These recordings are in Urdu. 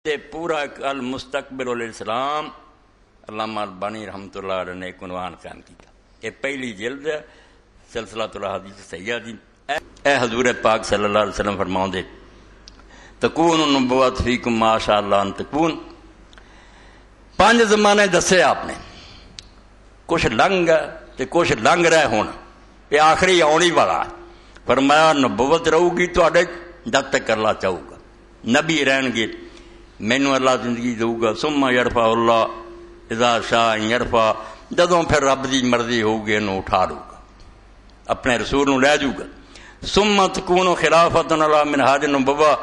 تے پورا المستقبل الاسلام علامہ البانی رحمۃ اللہ علیہ نے ایک عنوان قائم کیا. یہ پہلی جلد ہے سلسلۃ الحدیث صحیحہ دی. اے حضور پاک صلی اللہ علیہ وسلم فرماؤں دے تکون النبوت فیکم ما شاء اللہ ان تکون. 5 زمانے دسے آپ نے، کچھ لنگ تے کچھ لنگ رہے ہونا، یہ آخری آنی والا ہے. فرمایا نبوت رہو گی تواڈے جب تک اللہ چاہو گا، نبی رہن گے مینوں اللہ زندگی دوں گا. ثم یرفع اللہ اذا شاء یرفع، جدوں پھر رب دی مرضی ہوگی انہوں اٹھا دوں گا، اپنے رسول نوں لے جوں گا. ثم تکون خلافۃ علی منہاج النبوہ،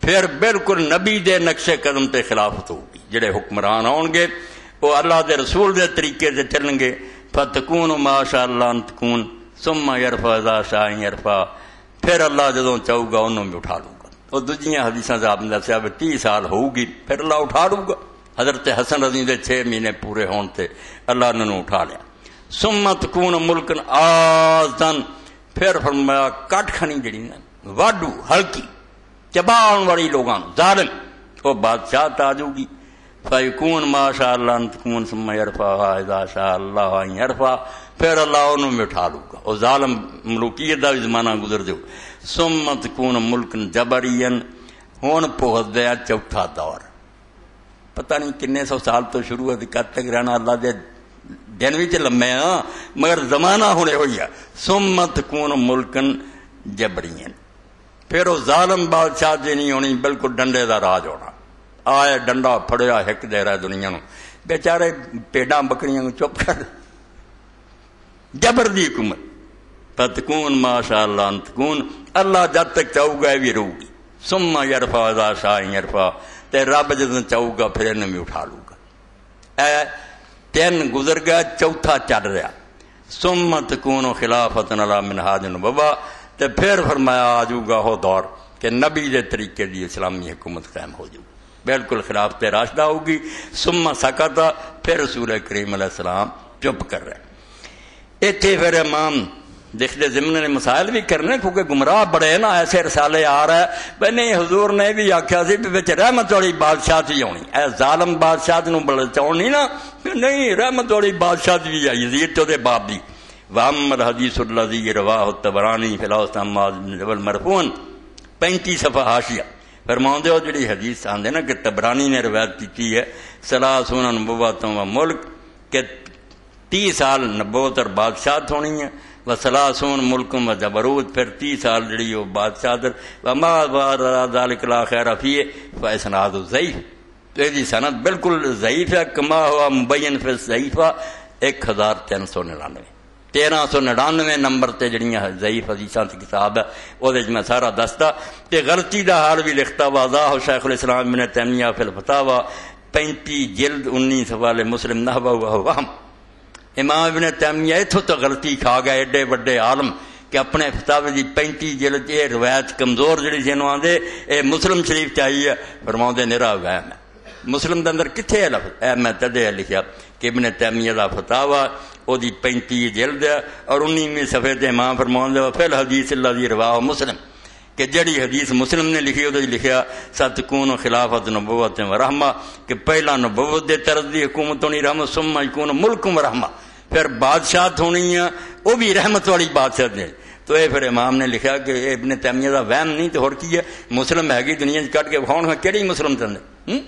پھر بالکل نبی دے نقش قدم تے خلافت ہوگی. جڑے حکمران آن گے وہ اللہ دے رسول دے طریقے سے چلیں گے. فتکون ما شاء اللہ ان تکون ثم یرفع اذا شاء یرفع، پھر اللہ جدوں چاہو گا انہوں بھی اٹھا لوں گا. وہ دوجیاں حدیثاں سے آپ نے دسیا 30 سال ہوگی پھر اللہ اٹھا لوں گا. حضرت حسن رضی دے 6 مہینے پورے ہون تے اللہ نے انہوں اٹھا لیا. ثم تکون ملکن آزن، پھر فرمایا کٹ کھنی جڑی نا واڈو ہلکی چباؤن والی لوگاں ظالم، وہ بادشاہ تاجو گی. فیکون ما شاء اللہ ان تکون ثم یرفع اذا شاء اللہ ان یرفع، پھر اللہ انہوں میں اٹھا لوں گا. وہ ظالم ملوکیت دا بھی زمانہ گزر دو. ثم تکون ملکن جبرین، ہون پہنچ دیا چوتھا دور. پتہ نہیں کنے 100 سال تو شروع ہے کد تک رہنا، اللہ دے دن بھی لمے ہاں مگر زمانہ ہونے ہوئی ہے. ثم تکون ملکن جبرین، پھر وہ ظالم بادشاہ جی نہیں ہونی، بالکل ڈنڈے دا راج ہونا. آئے ڈنڈا پھڑیا ہک دے رہا دنیا نو، بیچارے پیڈاں بکریاں چپ کر جبر دی حکومت. فتکون ما شاء اللہ ان تکون، اللہ جب تک چاہو گا بھی رہو گی. ثم یرفع اذا شاء یرفع، تے رب جدوں چاہو گا پھر انہیں بھی اٹھا لوں گا. اے 3 گزر گیا، چوتھا چل رہا. ثم تکون خلافۃ علی منہاج النبوہ، تے پھر فرمایا آجو گا ہو دور کہ نبی دے طریقے دی اسلامی حکومت قائم ہو جائے، بالکل خلافت راشدہ ہوگی. ثم سکت، پھر رسول کریم علیہ السلام چپ کر رہے. اتنے پھر امام دیکھتے ضمن نے مسائل بھی کرنے، کیونکہ گمراہ بڑے نا، ایسے رسالے آ رہا ہے بھائی نہیں حضور نے بھی آخیا سی بچ رحمت والی بادشاہ ہی آنی، اے ظالم بادشاہ بڑا نہیں نا، نہیں رحمت والی بادشاہ بھی آئی یزید چودے باپ دی. وام الحدیث الذی رواہ الطبرانی فی الاوسط جبل مرفون، 35 صفحہ حاشیہ. فرماؤں دے ہو جڑی حدیث آندے نا کہ طبرانی نے روایت کی ہے، ثلاثون نبوتوں و ملک، کہ 30 سال نبوت اور بادشاہت ہونی ہے. وثلاثون ملکم و جبروت، پھر 30 سال جڑی وہ بادشاہ در. وما ذالک لا خیر فیہ فاسناد ضعیف، تو یہ سند بالکل ضعیف ہے. کما ہوا مبین فی الضعیفہ 1399، 1399 نمبر تے جڑیاں ضعیف حدیثاں کی کتاب ہے وہ میں سارا دستا. تے غلطی دا حال بھی لکھتا واضح شیخ الاسلام ابن تیمیہ فی الفتاوی 35 جلد 19 سوال مسلم نحو و وہم. امام ابن تیمیہ اتھوں تو غلطی کھا گئے ایڈے بڑے عالم کہ اپنے فتاوی دی 35 جلد یہ روایت کمزور جڑی جنوں آندے اے مسلم شریف چاہیے. فرماؤں دے نرا وہم ہے. مسلم دے اندر کتھے ہے لفظ؟ اے میں تدے لکھیا کہ ابن تیمیہ دا فتاوی وہ دی 35 جلد ہے اور 19ویں صفحے تے امام فرماؤں دے فی الحدیث الذی رواہ مسلم، کہ جڑی حدیث مسلم نے لکھی وہ لکھیا ستکون خلافت نبوت و رحمہ، کہ پہلا نبوت دے طرز دی حکومت ہونی رحمت. ثم یکون ملک و رحمہ، پھر بادشاہت ہونی ہے وہ بھی رحمت والی بادشاہت ہے. تو یہ پھر امام نے لکھا کہ ابن تیمیہ دا وہم نہیں تو اور کی ہے، مسلم ہے گی دنیا کٹ کے کھاؤ کہڑی مسلم چاہتے